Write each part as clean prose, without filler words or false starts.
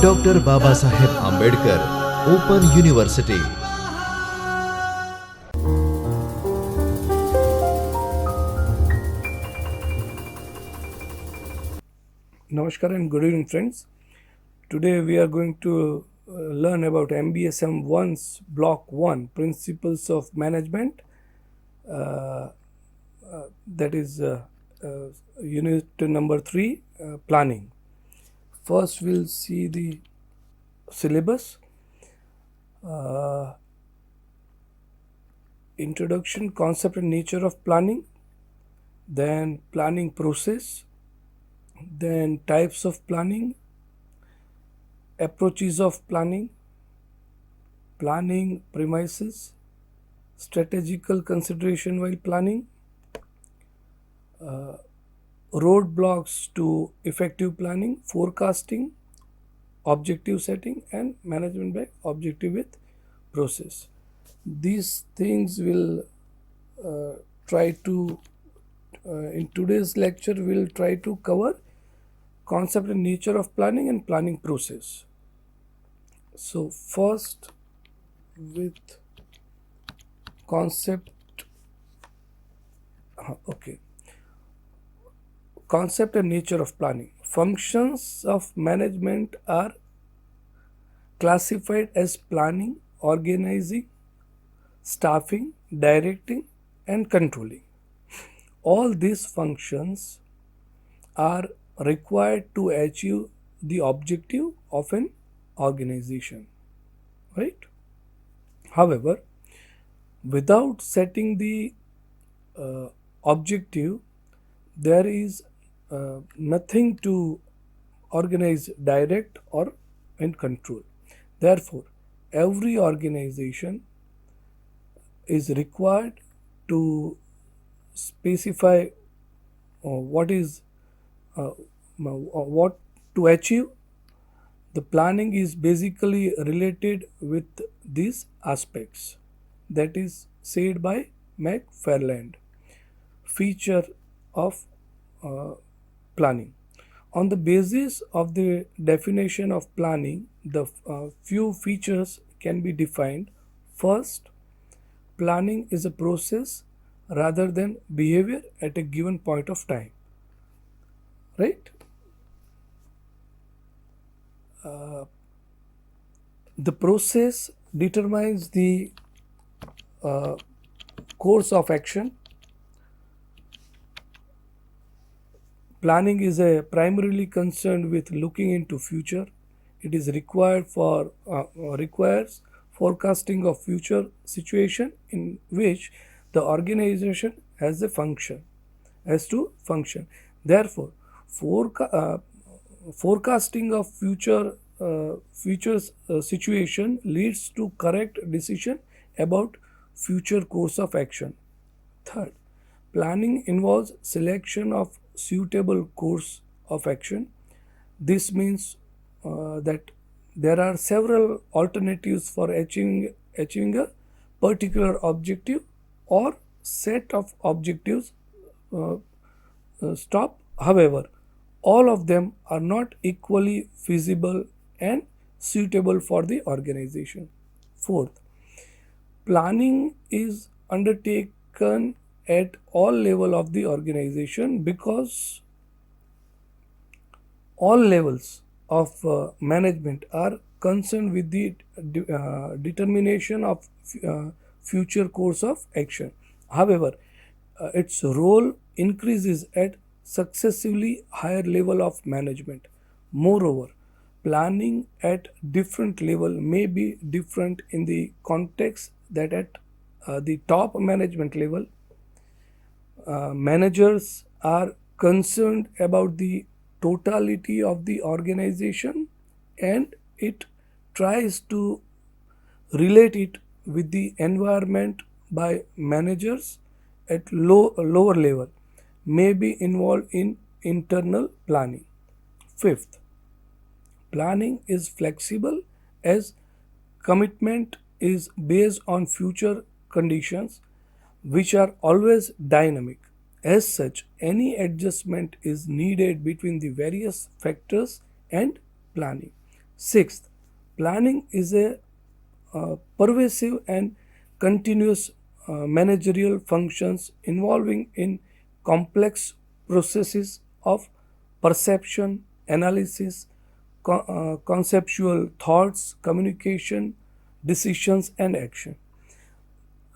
Doctor Babasaheb Ambedkar open university. Namaskar and good evening, friends. Today we are going to learn about MBA01's Block 1 Principles of Management. That is Unit number 3, Planning. First, we'll see the syllabus. Introduction, concept and nature of planning. Then planning process. Then types of planning, approaches of planning, planning premises, strategical consideration while planning, roadblocks to effective planning, forecasting, objective setting, and management by objective with process. These things will try to, in today's lecture, we'll try to cover concept and nature of planning and planning process. So first with concept, concept and nature of planning. Functions of management are classified as planning, organizing, staffing, directing, and controlling. All these functions are required to achieve the objective of an organization, right? However, without setting the objective, there is nothing to organize, direct, or and control. Therefore, every organization is required to specify what to achieve. The planning is basically related with these aspects. That is said by McFarland. Feature of planning. On the basis of the definition of planning, the few features can be defined. First, planning is a process rather than behavior at a given point of time, right? The process determines the course of action. Planning is primarily concerned with looking into future. It is requires forecasting of future situation in which the organization has to function. Therefore, forecasting of future situation leads to correct decision about future course of action. Third, planning involves selection of suitable course of action. This means that there are several alternatives for achieving a particular objective or set of objectives. However, all of them are not equally feasible and suitable for the organization. Fourth, planning is undertaken at all level of the organization because all levels of management are concerned with the determination of future course of action. However, its role increases at successively higher level of management. Moreover, planning at different level may be different in the context that at the top management level, managers are concerned about the totality of the organization and it tries to relate it with the environment. By managers at lower level may be involved in internal planning. Fifth, planning is flexible as commitment is based on future conditions which are always dynamic. As such, any adjustment is needed between the various factors and planning. Sixth, planning is a pervasive and continuous managerial functions involving in complex processes of perception, analysis, conceptual thoughts, communication, decisions, and action.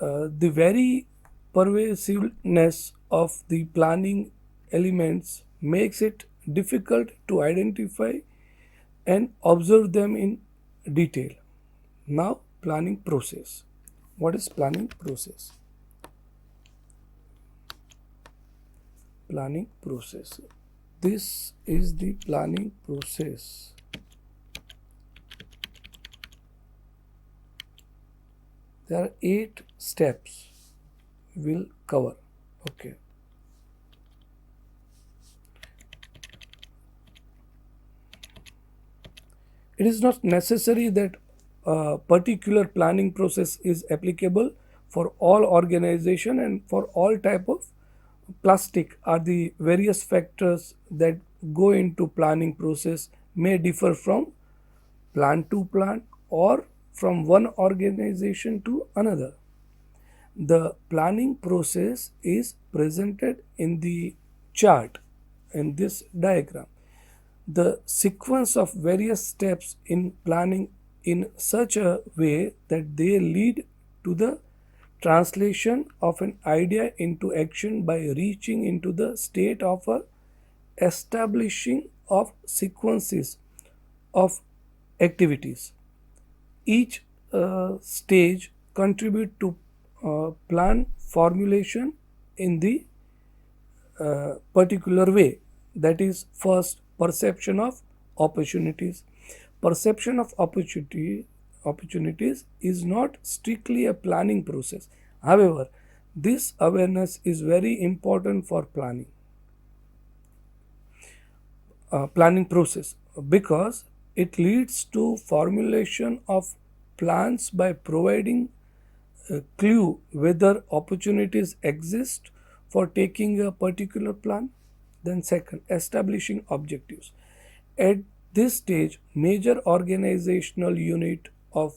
The very pervasiveness of the planning elements makes it difficult to identify and observe them in detail. Now, planning process. What is planning process? Planning process. This is the planning process. There are 8 steps we'll cover. Okay. It is not necessary that a particular planning process is applicable for all organization and for all type of plastic are the various factors that go into planning process may differ from plant to plant or from one organization to another. The planning process is presented in the chart in this diagram. The sequence of various steps in planning in such a way that they lead to the translation of an idea into action by reaching into the state of a establishing of sequences of activities. Each stage contribute to plan formulation in the particular way. That is, first, perception of opportunities. Perception of opportunities is not strictly a planning process. However, this awareness is very important for planning process because it leads to formulation of plans by providing a clue whether opportunities exist for taking a particular plan. Then second, establishing objectives. At this stage, major organizational unit of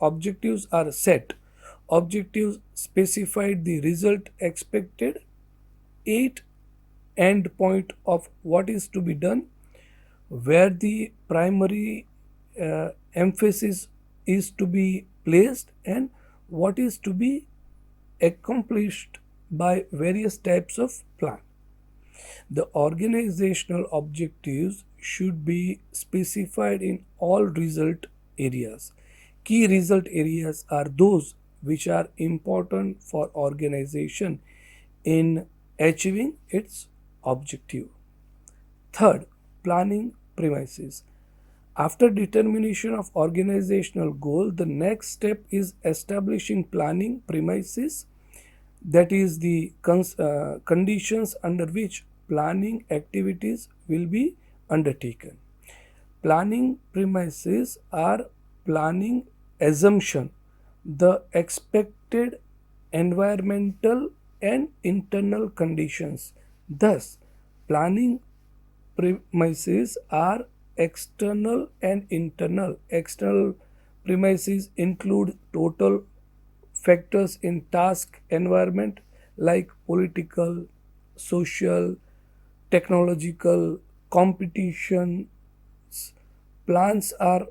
objectives are set. Objectives specified the result expected, 8 end point of what is to be done, where the primary emphasis is to be placed, and what is to be accomplished by various types of plan. The organizational objectives should be specified in all result areas. Key result areas are those which are important for organization in achieving its objective. Third, planning premises. After determination of organizational goal, the next step is establishing planning premises, that is the conditions under which planning activities will be undertaken. Planning premises are planning assumption, the expected environmental and internal conditions. Thus, planning premises are external and internal. External premises include total factors in task environment like political, social, technological, competition. Plans are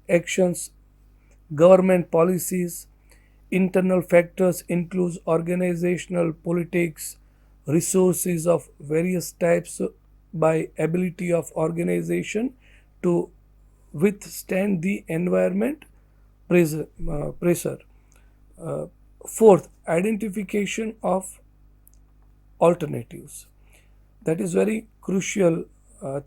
actions, government policies. Internal factors include organizational politics, resources of various types by ability of organization to withstand the environment pressure. Fourth, identification of alternatives. That is very crucial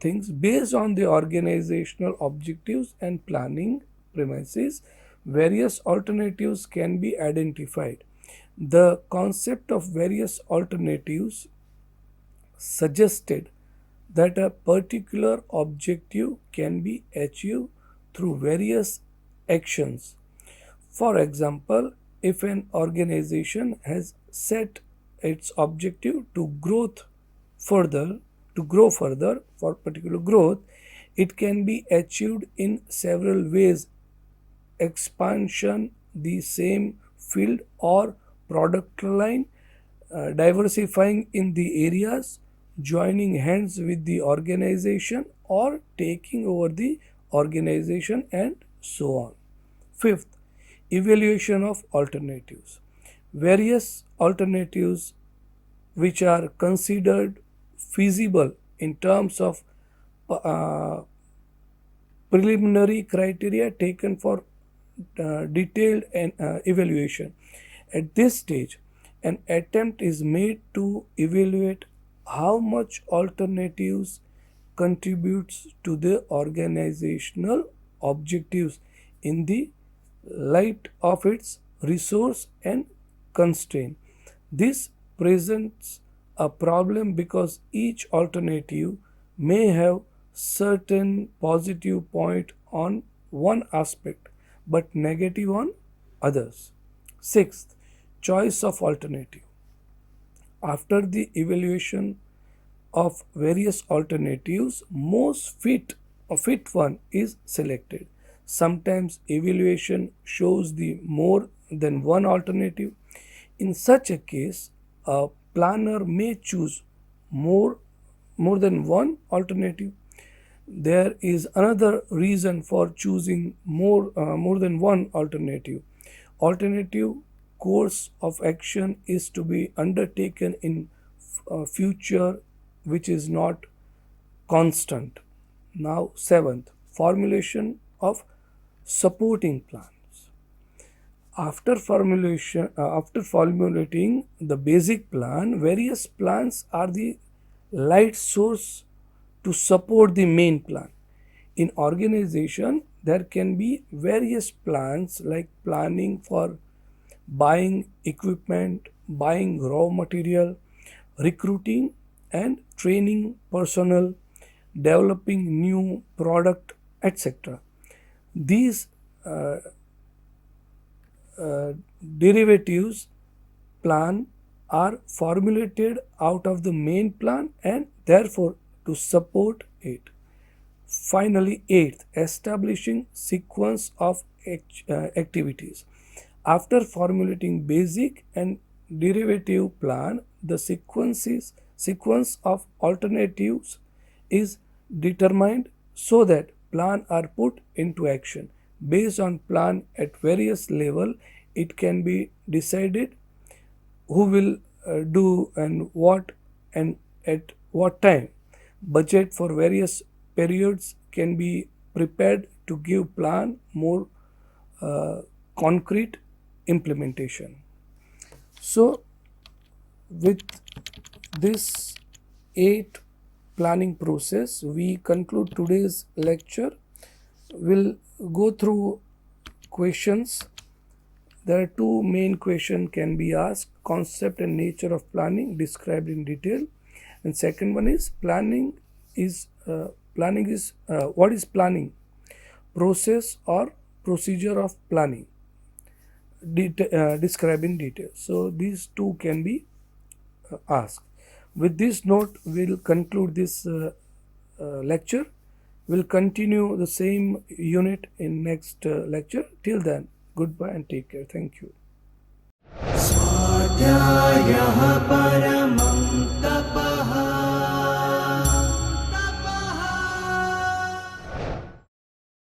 things. Based on the organizational objectives and planning premises, various alternatives can be identified. The concept of various alternatives suggested that a particular objective can be achieved through various actions. For example, if an organization has set its objective to grow further for particular growth. It can be achieved in several ways: expansion the same field or product line, diversifying in the areas, joining hands with the organization, or taking over the organization, and so on. Fifth, evaluation of alternatives. Various alternatives which are considered feasible in terms of uh, preliminary criteria taken for detailed evaluation. At this stage, an attempt is made to evaluate how much alternatives contributes to the organizational objectives in the light of its resource and constraint. This presents a problem because each alternative may have certain positive point on one aspect but negative on others. Sixth, choice of alternative. After the evaluation of various alternatives, most fit one is selected. Sometimes evaluation shows the more than one alternative. In such a case, a planner may choose more than one alternative. There is another reason for choosing more than one alternative. Alternative course of action is to be undertaken in future which is not constant. Now, seventh, formulation of supporting plans. After formulating the basic plan, various plans are the light source to support the main plan. In organization, there can be various plans like planning for buying equipment, buying raw material, recruiting and training personnel, developing new product, etc. These derivatives plan are formulated out of the main plan and therefore to support it. Finally, eighth, establishing sequence of activities. After formulating basic and derivative plan, the sequence of alternatives is determined so that plan are put into action. Based on plan at various level, it can be decided who will do and at what time. Budget for various periods can be prepared to give plan more concrete implementation. So, with this 8 planning process, we conclude today's lecture. We'll go through questions. There are two main questions can be asked: concept and nature of planning described in detail, and second one is what is planning? Process or procedure of planning described in detail. So these two can be asked. With this note, we'll conclude this lecture. We'll continue the same unit in next lecture. Till then, goodbye and take care. Thank you. स्वाध्यायः परमम्